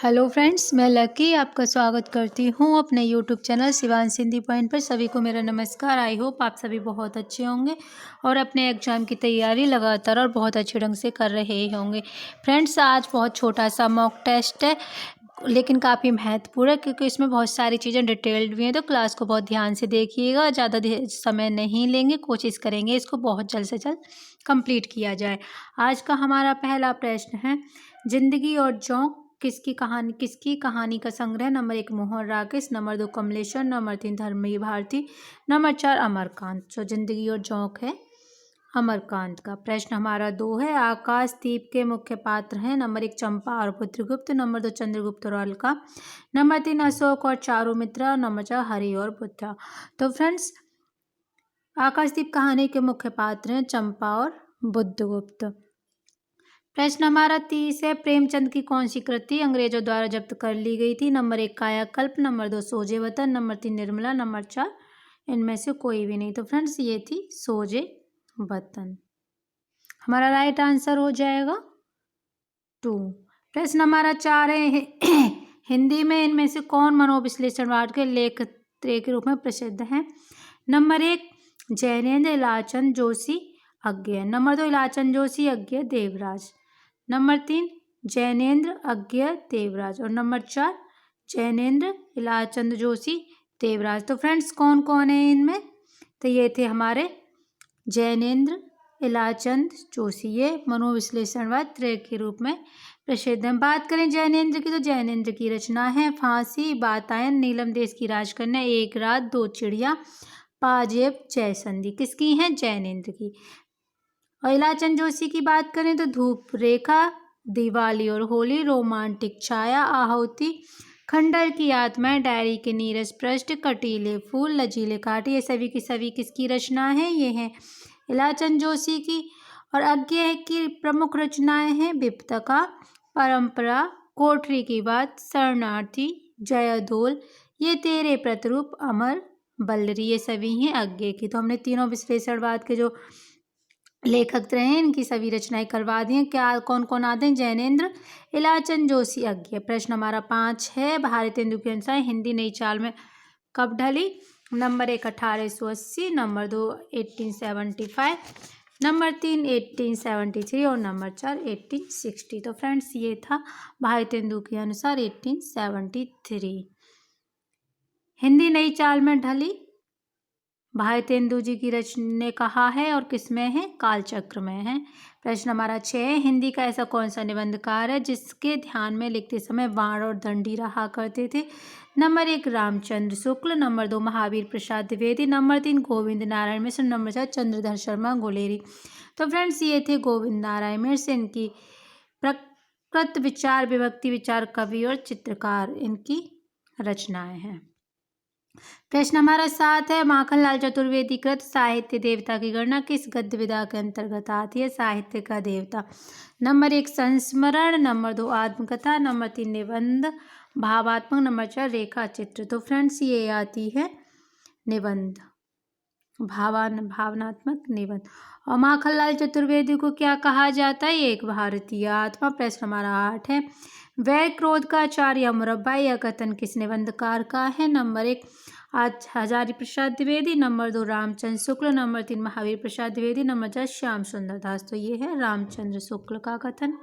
Hello friends, मैं lucky आपका स्वागत करती हूँ अपने YouTube channel Shivansh Hindi point पर। सभी को मेरा नमस्कार। आई होप आप सभी बहुत अच्छे होंगे और अपने एग्ज़ाम की तैयारी लगातार और बहुत अच्छे ढंग से कर रहे होंगे। फ्रेंड्स, आज बहुत छोटा सा मॉक टेस्ट है, लेकिन काफ़ी महत्वपूर्ण है क्योंकि इसमें बहुत सारी चीज़ें डिटेल्ड भी हैं। तो क्लास को बहुत ध्यान से देखिएगा, ज़्यादा समय नहीं लेंगे, कोशिश करेंगे इसको बहुत जल्द से जल्द कंप्लीट किया जाए। आज का हमारा पहला प्रश्न है, जिंदगी और जोंक किसकी कहानी का संग्रह। Number 1 Mohan Rakesh, number 2 Kamleshwar, number 3 धर्मी भारती, नंबर 4 अमरकांत। तो जिंदगी और जोंक है अमरकांत का। प्रश्न हमारा 2 है, आकाशदीप के मुख्य पात्र हैं। नंबर 1 चंपा और बुद्रगुप्त, नंबर 2 चंद्रगुप्त और अलका, नंबर 3 अशोक और चारुमित्रा, नंबर 4 हरि और बुद्धा। तो फ्रेंड्स, आकाशदीप कहानी के मुख्य पात्र हैं चंपा और बुद्रगुप्त। प्रश्न हमारा 30 है, प्रेमचंद की कौन सी कृति अंग्रेजों द्वारा जब्त कर ली गई थी। नंबर 1 कायाकल्प, नंबर 2 सोजे वतन, नंबर 3 निर्मला, नंबर 4 इनमें से कोई भी नहीं। तो फ्रेंड्स, ये थी सोजे वतन। हमारा राइट आंसर हो जाएगा 2। प्रश्न हमारा 4 है, हिंदी में इनमें से कौन मनोविश्लेषणवाद के लेखक के रूप में प्रसिद्ध है। नंबर 1 जैनेन्द्र इलाचंद जोशी अज्ञेय, नंबर 2 इलाचंद जोशी अज्ञेय देवराज, नंबर 3 जैनेन्द्र अज्ञेय देवराज और नंबर 4 जैनेन्द्र इलाचंद जोशी देवराज। तो फ्रेंड्स, कौन कौन है इनमें? तो ये थे हमारे जैनेन्द्र इलाचंद जोशी, ये मनोविश्लेषणवाद त्रय के रूप में प्रसिद्ध हैं। बात करें जैनेन्द्र की, तो जैनेन्द्र की रचना है फांसी, वातायन, नीलम देश की राजकन्या, एक रात, दो चिड़िया, पाजेब, जयसंधि। किसकी हैं? जैनेन्द्र की। और इलाचंद जोशी की बात करें तो धूप रेखा, दिवाली और होली, रोमांटिक छाया, आहुति, खंडर की आत्माएं, डायरी के नीरस पृष्ठ, कटीले फूल, लचीले कांटे, ये सभी की सभी किसकी रचना है? ये हैं इलाचंद जोशी की। और अज्ञेय की प्रमुख रचनाएं हैं विपत्तिका, परंपरा, कोठरी की बात, शरणार्थी, जयदोल, ये तेरे प्रतिरूप, अमर बल्लरी, ये सभी हैं अज्ञेय की। तो हमने तीनों विश्लेषणवाद के जो लेखक रहे इनकी सभी रचनाएं करवा दी हैं। क्या कौन कौन आते हैं? जैनेन्द्र इलाचंद जोशी अज्ञेय। प्रश्न हमारा 5 है, भारतेंदु के अनुसार हिंदी नई चाल में कब ढली। नंबर 1 1880, नंबर 2 1875, नंबर 3 1873 और नंबर 4 1860। तो फ्रेंड्स, ये था भारतेंदु के अनुसार 1873 हिंदी नई चाल में ढली। भारतेंदु जी की ने कहा है और किसमें है? कालचक्र में है। प्रश्न हमारा 6 है, हिंदी का ऐसा कौन सा निबंधकार है जिसके ध्यान में लिखते समय बाण और दंडी रहा करते थे। Number 1 Ramchandra Shukla, number 2 Mahavir Prasad Dwivedi, number 3 Govind Narayan Mishra, number 4 Chandradhar Sharma Guleri. तो फ्रेंड्स, ये थे गोविंद नारायण मिश्र। इनकी प्रकृत विचार, विभक्ति विचार, कवि और चित्रकार इनकी रचनाएं हैं। प्रश्न हमारा 7 है, माखनलाल चतुर्वेदी कृत साहित्य देवता की गणना किस गद्य विधा के अंतर्गत आती है? साहित्य का देवता। नंबर 1 संस्मरण, नंबर 2 आत्मकथा, नंबर 3 निबंध भावात्मक, नंबर 4 रेखा चित्र। तो फ्रेंड्स, ये आती है निबंध, भावनात्मक निबंध। और माखनलाल चतुर्वेदी को क्या कहा जाता है? एक भारतीय आत्मा। प्रश्न हमारा 8 है, वैर क्रोध का आचार्य या मुरब्बा, यह कथन किस निबंधकार का है? नंबर 1 आज Hazari Prasad Dwivedi, number 2 Ramchandra Shukla, number 3 Mahavir Prasad Dwivedi, number 4 Shyam सुंदर दास। तो ये है रामचंद्र शुक्ल का कथन।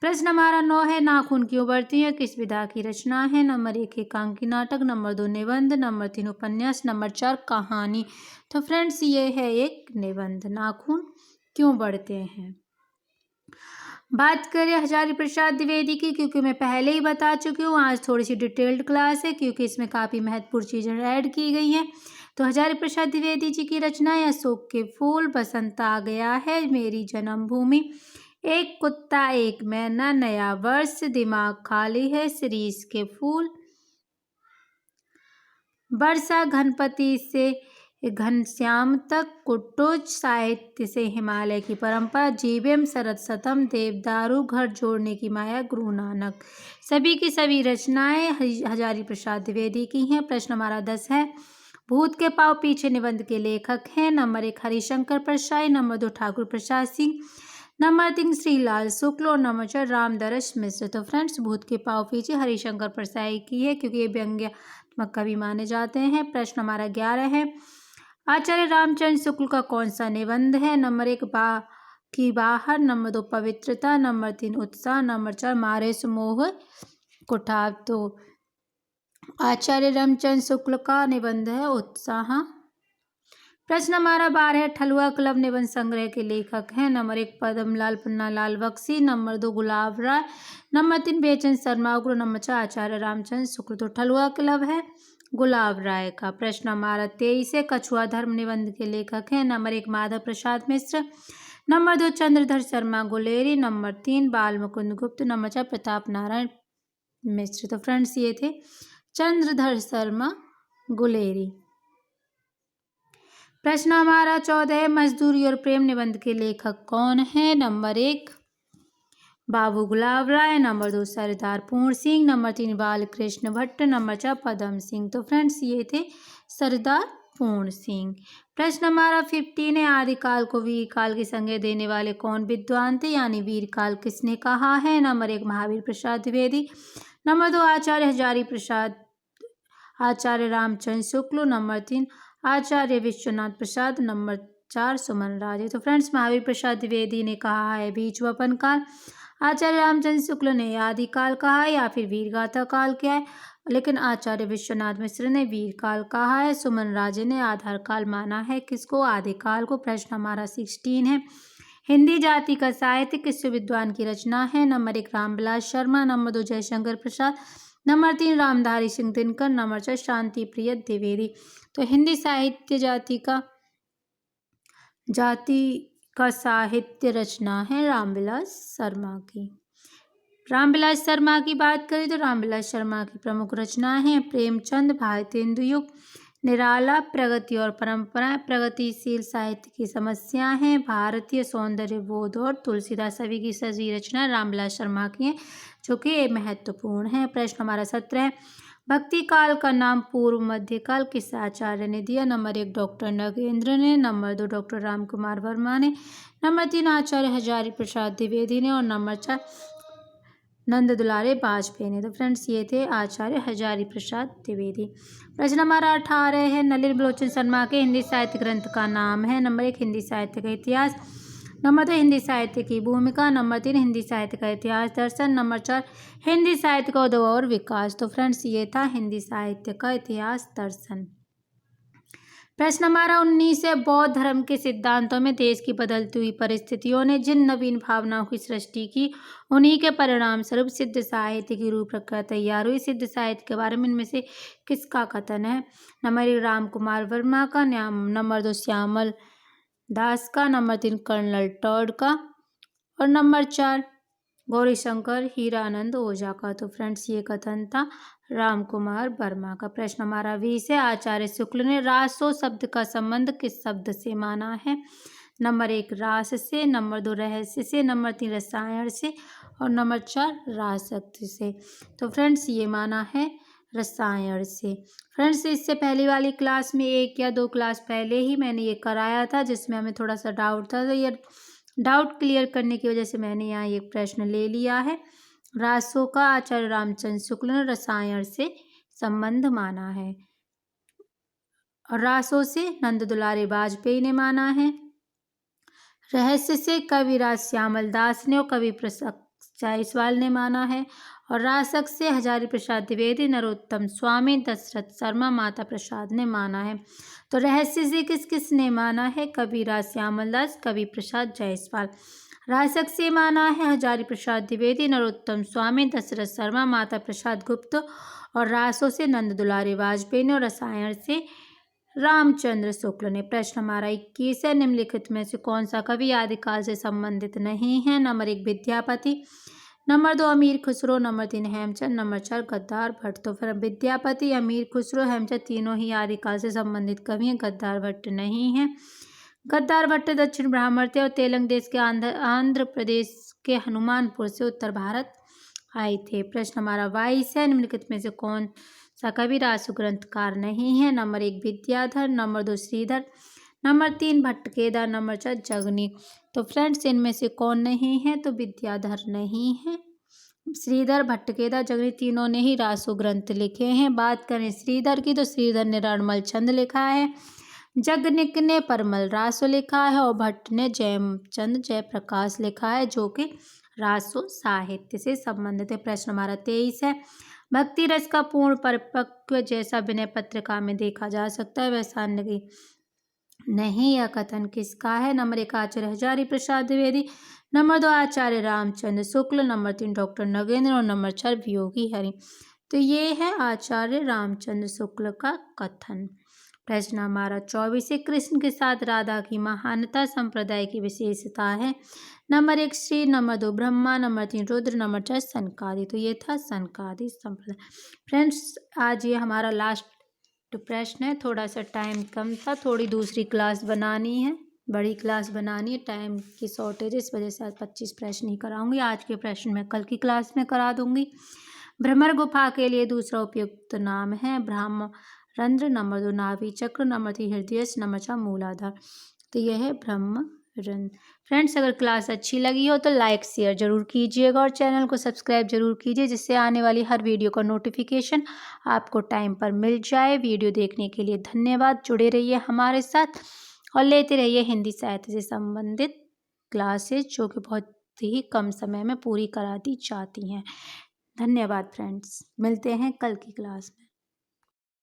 प्रश्न हमारा 9 है, नाखून क्यों बढ़ती है किस विधा की रचना है? नंबर 1 एकांकी नाटक, नंबर 2 निबंध, नंबर 3 उपन्यास, नंबर 4 कहानी। तो फ्रेंड्स, ये है एक निबंध, नाखून क्यों बढ़ते हैं। बात करें हजारी प्रसाद द्विवेदी की, क्योंकि मैं पहले ही बता चुकी हूँ, आज थोड़ी सी डिटेल्ड क्लास है क्योंकि इसमें काफ़ी महत्वपूर्ण चीज़ें ऐड की गई हैं। तो हजारी प्रसाद द्विवेदी जी की रचनाएं अशोक के फूल, बसंत आ गया है, मेरी जन्मभूमि, एक कुत्ता एक मैना, नया वर्ष, दिमाग खाली है, शिरीष के फूल, वर्षा, घनपति से घनश्याम तक, कुटुज, साहित्य से हिमालय की परंपरा, जीवेम, शरद शतम, देवदारू, घर जोड़ने की माया, गुरु नानक। सभी की सभी रचनाएं हजारी प्रसाद द्विवेदी की हैं। प्रश्न हमारा 10 है, भूत के पाँव पीछे निबंध के लेखक हैं। Number 1 Harishankar Parsai, number 2 Thakur Prasad Singh, number 3 Shrilal शुक्ल और नंबर 4 रामदरस मिश्र। तो फ्रेंड्स भूत के पाँव पीछे हरिशंकर परसाई की है क्योंकि ये व्यंग्यात्मक कवि माने जाते हैं। प्रश्न हमारा 11 है, आचार्य रामचंद्र शुक्ल का कौन सा निबंध है? नंबर 1 की बाहर, नंबर 2 पवित्रता, नंबर 3 उत्साह, नंबर 4 मारे मोह कुठाव। तो आचार्य रामचंद्र शुक्ल का निबंध है उत्साह। प्रश्न हमारा 12 है, ठलुआ क्लब निबंध संग्रह के लेखक हैं। नंबर 1 पद्मलाल पन्नालाल बख्शी, नंबर 2 गुलाब राय, नंबर 3 बेचन शर्मा उग्र, नंबर 4 आचार्य रामचंद्र शुक्ल। तो ठलुआ क्लब है गुलाब राय का। प्रश्न हमारा 23 है, कछुआ धर्म निबंध के लेखक हैं। Number 1 Madhav Prasad Mishra, number 2 Chandradhar Sharma Guleri, number 3 बाल मुकुंद गुप्त, नंबर 4 प्रताप नारायण मिश्र। तो फ्रेंड्स ये थे चंद्रधर शर्मा गुलेरी। प्रश्न हमारा 14 है, मजदूरी और प्रेम निबंध के लेखक कौन है? नंबर 1 बाबू गुलाब राय, नंबर 2 सरदार पूर्ण सिंह, नंबर 3 बालकृष्ण भट्ट, नंबर 4 पदम सिंह। तो फ्रेंड्स ये थे सरदार पूर्ण सिंह। प्रश्न हमारा 15 है, आदिकाल को वीरकाल की संज्ञा देने वाले कौन विद्वान थे? यानी वीरकाल किसने कहा है? नंबर 1 महावीर प्रसाद द्विवेदी, नंबर 2 आचार्य हजारी प्रसाद, आचार्य रामचंद्र शुक्ल, नंबर 3 आचार्य विश्वनाथ प्रसाद, नंबर 4 सुमन राजे। तो फ्रेंड्स महावीर प्रसाद द्विवेदी ने कहा है बीच वपन काल, आचार्य रामचंद्र शुक्ल ने आदिकाल कहा है या फिर वीरगाथा काल क्या है, लेकिन आचार्य विश्वनाथ मिश्र ने वीरकाल कहा है। सुमन राजे ने आधार काल माना है किसको? आदिकाल को। प्रश्न हमारा 16 है, हिंदी जाति का साहित्य किस विद्वान की रचना है? Number 1 Ramvilas Sharma, number 2 Jaishankar Prasad, number 3 Ramdhari Singh Dinkar, number 4 शांति प्रिय द्विवेदी। तो हिंदी साहित्य जाति का साहित्य रचना है रामविलास शर्मा की। रामविलास शर्मा की बात करें तो रामविलास शर्मा की प्रमुख रचनाएं हैं प्रेमचंद, भारतेंदु युग, निराला, प्रगति और परंपराएं, प्रगतिशील साहित्य की समस्याएं हैं, भारतीय सौंदर्य बोध और तुलसीदास। सभी की सभी रचना रामविलास शर्मा की हैं जो कि महत्वपूर्ण है। प्रश्न हमारा 17 है, भक्ति काल का नाम पूर्व मध्यकाल किस आचार्य ने दिया? नंबर 1 डॉक्टर नगेंद्र ने, नंबर 2 डॉक्टर रामकुमार वर्मा ने, नंबर 3 आचार्य हजारी प्रसाद द्विवेदी ने और नंबर 4 नंद दुलारे वाजपेयी ने। तो फ्रेंड्स ये थे आचार्य हजारी प्रसाद द्विवेदी। प्रश्न हमारा 18 है, नलिन बलोचन शर्मा के हिंदी साहित्य ग्रंथ का नाम है। नंबर 1 हिंदी साहित्य का इतिहास, नंबर 2 हिंदी साहित्य की भूमिका, नंबर 3 हिंदी साहित्य का इतिहास दर्शन, नंबर 4 हिंदी साहित्य का उद्भव और विकास। तो फ्रेंड्स ये था हिंदी साहित्य का इतिहास दर्शन। प्रश्न हमारा 19 है, बौद्ध धर्म के सिद्धांतों में देश की बदलती हुई परिस्थितियों ने जिन नवीन भावनाओं की सृष्टि की उन्हीं के परिणाम स्वरूप सिद्ध साहित्य की रूपरेखा तैयार हुई। सिद्ध साहित्य के बारे में इनमें से किसका कथन है? नंबर 1 रामकुमार वर्मा का, नंबर 2 श्यामल दास का, नंबर 3 कर्नल टॉड का और नंबर 4 गौरीशंकर हीरानंद ओझा का। तो फ्रेंड्स ये कथन था रामकुमार वर्मा का। प्रश्न हमारा 20 है, आचार्य शुक्ल ने रासो शब्द का संबंध किस शब्द से माना है? नंबर 1 रास से, नंबर 2 रहस्य से, नंबर 3 रसायन से और नंबर 4 रासक्ति से। तो फ्रेंड्स ये माना है रसायन से। फ्रेंड्स इससे पहली वाली क्लास में 1 या 2 क्लास पहले ही मैंने ये कराया था जिसमें हमें थोड़ा सा डाउट था, तो ये डाउट क्लियर करने की वजह से मैंने यहाँ ये प्रश्न ले लिया है। रासों का आचार्य रामचंद्र शुक्ल ने रसायन से संबंध माना है और रासों से नंद दुलारे वाजपेयी ने माना है। रहस्य से कविराज श्यामल दास ने और कवि प्रसाद जायसवाल ने माना है और रासक से हजारी प्रसाद द्विवेदी, नरोत्तम स्वामी, दशरथ शर्मा, माता प्रसाद ने माना है। तो रहस्य से किस किस ने माना है? कविराज श्यामल दास, कवि प्रसाद जायसवाल। रासक से माना है हजारी प्रसाद द्विवेदी, नरोत्तम स्वामी, दशरथ शर्मा, माता प्रसाद गुप्त और रासों से नंद दुलारे वाजपेयी ने और रसायन से रामचंद्र शुक्ल ने। प्रश्न हमारा 21 है, निम्नलिखित में से कौन सा कवि आदिकाल से संबंधित नहीं है? नंबर 1 विद्यापति, नंबर 2 अमीर खुसरो, नंबर 3 हेमचंद, नंबर 4 गद्दार भट्ट। तो फिर विद्यापति, अमीर खुसरो, हेमचंद तीनों ही आदिकाल से संबंधित कवि हैं, गद्दार भट्ट नहीं है। गद्दार भट्ट दक्षिण ब्राह्मण थे और तेलंग देश के आंध्र प्रदेश के हनुमानपुर से उत्तर भारत आए थे। प्रश्न हमारा 22 है, निम्नलिखित में से कौन सा कवि रासो ग्रंथकार नहीं है? Number 1 Vidyadhar, number 2 Shridhar, number 3 Bhattkeda, number 4 Jagni. तो फ्रेंड्स इनमें से कौन नहीं है? तो विद्याधर नहीं है। श्रीधर, भट्टकेदा, जगनी तीनों ने ही रासो ग्रंथ लिखे हैं। बात करें श्रीधर की तो श्रीधर ने रणमल छंद लिखा है, जगनिक ने परमल रासो लिखा है और भट्ट ने जयचंद जयप्रकाश लिखा है, जो कि रासो साहित्य से संबंधित है। प्रश्न हमारा 23 है। भक्ति रस का पूर्ण परिपक्व जैसा विनय पत्रिका में देखा जा सकता है, वैसा नहीं। यह कथन किसका है? नंबर 1 आचार्य हजारी प्रसाद द्विवेदी, नंबर 2 आचार्य रामचंद्र शुक्ल, नंबर 3 डॉक्टर नगेंद्र और नंबर 4 वियोगी हरि। तो ये है आचार्य रामचंद्र शुक्ल का कथन। प्रश्न हमारा 24 है। कृष्ण के साथ राधा की महानता संप्रदाय की विशेषता है। Number 1 Shri, number 2 Brahma, number 3 Rudra, number 4 सनकादि। तो ये था सनकादि संप्रदाय। फ्रेंड्स आज ये हमारा लास्ट प्रश्न है, थोड़ा सा टाइम कम था, थोड़ी दूसरी क्लास बनानी है, बड़ी क्लास बनानी है, टाइम की शॉर्टेज इस वजह से आज 25 प्रश्न ही कराऊंगी। आज के प्रश्न मैं कल की क्लास में करा दूंगी। भ्रमर गुफा के लिए दूसरा उपयुक्त नाम है ब्रह्मरंध्र, नंबर 2 नाभि चक्र, नंबर 3 हृदय, नंबर 4 मूलाधार। तो यह है ब्रह्मरंध्र। फ्रेंड्स अगर क्लास अच्छी लगी हो तो लाइक शेयर जरूर कीजिएगा और चैनल को सब्सक्राइब जरूर कीजिए, जिससे आने वाली हर वीडियो का नोटिफिकेशन आपको टाइम पर मिल जाए। वीडियो देखने के लिए धन्यवाद। जुड़े रहिए हमारे साथ और लेते रहिए हिंदी साहित्य से संबंधित क्लासेस, जो कि बहुत ही कम समय में पूरी करा दी जाती हैं। धन्यवाद फ्रेंड्स, मिलते हैं कल की क्लास में।